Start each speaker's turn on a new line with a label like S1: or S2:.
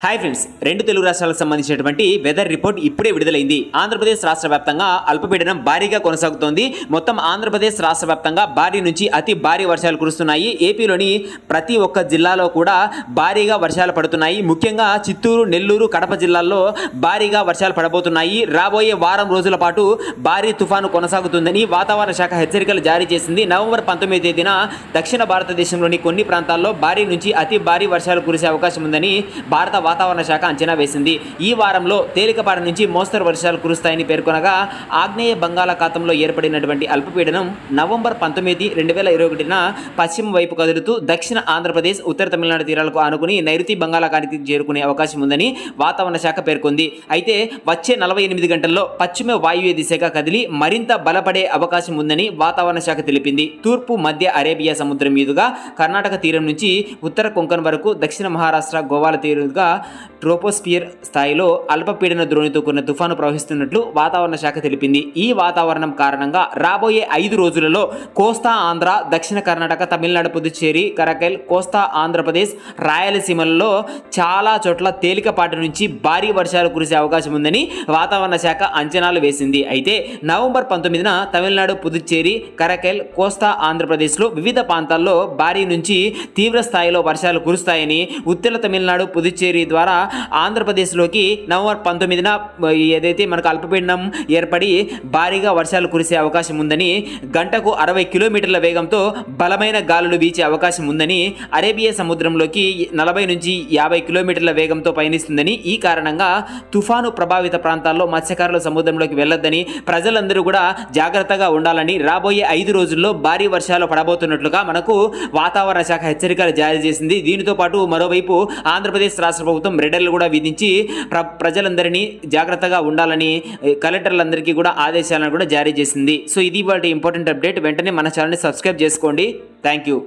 S1: Hi friends, రెండు తెలుగు రాష్ట్రాలకు సంబంధించినటువంటి వెదర్ రిపోర్ట్ ఇప్పుడే విడుదలైంది. ఆంధ్రప్రదేశ్ రాష్ట్ర వ్యాప్తంగా అల్పపీడనం భారీగా కొనసాగుతోంది. మొత్తం ఆంధ్రప్రదేశ్ రాష్ట్ర వ్యాప్తంగా భారీ నుంచి అతి భారీ వర్షాలు కురుస్తున్నాయి. ఏపీలోని ప్రతి ఒక్క జిల్లాలో కూడా భారీగా వర్షాలు పడుతున్నాయి. ముఖ్యంగా చిత్తూరు, నెల్లూరు, కడప జిల్లాల్లో భారీగా వర్షాలు పడబోతున్నాయి. రాబోయే వారం రోజుల పాటు భారీ తుఫాను కొనసాగుతుందని వాతావరణ శాఖ హెచ్చరికలు జారీ చేసింది. నవంబర్ 19వ తేదీన దక్షిణ భారతదేశంలోని కొన్ని ప్రాంతాల్లో భారీ నుంచి అతి భారీ వర్షాలు కురిసే అవకాశం ఉందని భారత వాతావరణ శాఖ అంచనా వేసింది. ఈ వారంలో తేలికపాటి నుంచి మోస్తరు వర్షాలు కురుస్తాయని పేర్కొనగా, ఆగ్నేయ బంగాళాఖాతంలో ఏర్పడినటువంటి అల్పపీడనం నవంబర్ 19, 2021న పశ్చిమ వైపు కదులుతూ దక్షిణ ఆంధ్రప్రదేశ్, ఉత్తర తమిళనాడు తీరాలకు ఆనుకుని నైరుతి బంగాళాఖాతానికి చేరుకునే అవకాశం ఉందని వాతావరణ శాఖ పేర్కొంది. అయితే వచ్చే 48 గంటల్లో పశ్చిమ వాయువ్య దిశగా కదిలి మరింత బలపడే అవకాశం ఉందని వాతావరణ శాఖ తెలిపింది. తూర్పు మధ్య అరేబియా సముద్రం మీదుగా కర్ణాటక తీరం నుంచి ఉత్తర కొంకణ్ వరకు, దక్షిణ మహారాష్ట్ర, గోవాల తీరుగా ట్రోపోస్పియర్ స్థాయిలో అల్పపీడన ద్రోణితో కూడిన తుఫాను ప్రవహిస్తున్నట్లు వాతావరణ శాఖ తెలిపింది. ఈ వాతావరణం కారణంగా రాబోయే 5 రోజులలో కోస్తా ఆంధ్ర, దక్షిణ కర్ణాటక, తమిళనాడు, పుదుచ్చేరి, కరకల్, కోస్తా ఆంధ్రప్రదేశ్, రాయలసీమల్లో చాలా చోట్ల తేలికపాటి నుంచి భారీ వర్షాలు కురిసే అవకాశం ఉందని వాతావరణ శాఖ అంచనాలు వేసింది. అయితే నవంబర్ 19న తమిళనాడు, పుదుచ్చేరి, కరకల్, కోస్తా ఆంధ్రప్రదేశ్లో వివిధ ప్రాంతాల్లో భారీ నుంచి తీవ్ర స్థాయిలో వర్షాలు కురుస్తాయని, ఉత్తర తమిళనాడు, పుదుచ్చేరి ద్వారా ఆంధ్రప్రదేశ్లోకి నవంబర్ 19న ఏదైతే మనకు అల్పపీడనం ఏర్పడి భారీగా వర్షాలు కురిసే అవకాశం ఉందని, గంటకు 60 కిలోమీటర్ల వేగంతో బలమైన గాలులు వీచే అవకాశం ఉందని, అరేబియా సముద్రంలోకి 40 నుంచి 50 కిలోమీటర్ల వేగంతో పయనిస్తుందని, ఈ కారణంగా తుఫాను ప్రభావిత ప్రాంతాల్లో మత్స్యకారులు సముద్రంలోకి వెళ్లొద్దని, ప్రజలందరూ కూడా జాగ్రత్తగా ఉండాలని, రాబోయే 5 రోజుల్లో భారీ వర్షాలు పడబోతున్నట్లుగా మనకు వాతావరణ శాఖ హెచ్చరికలు జారీ చేసింది. దీనితో పాటు మరోవైపు ఆంధ్రప్రదేశ్ రాష్ట్ర ప్రభుత్వం రెడర్లు కూడా విధించి ప్రజలందరినీ జాగ్రత్తగా ఉండాలని, కలెక్టర్లందరికీ కూడా ఆదేశాలను కూడా జారీ చేసింది. సో ఇది వాటి ఇంపార్టెంట్ అప్డేట్. వెంటనే మన ఛానల్ని సబ్స్క్రైబ్ చేసుకోండి. Thank you.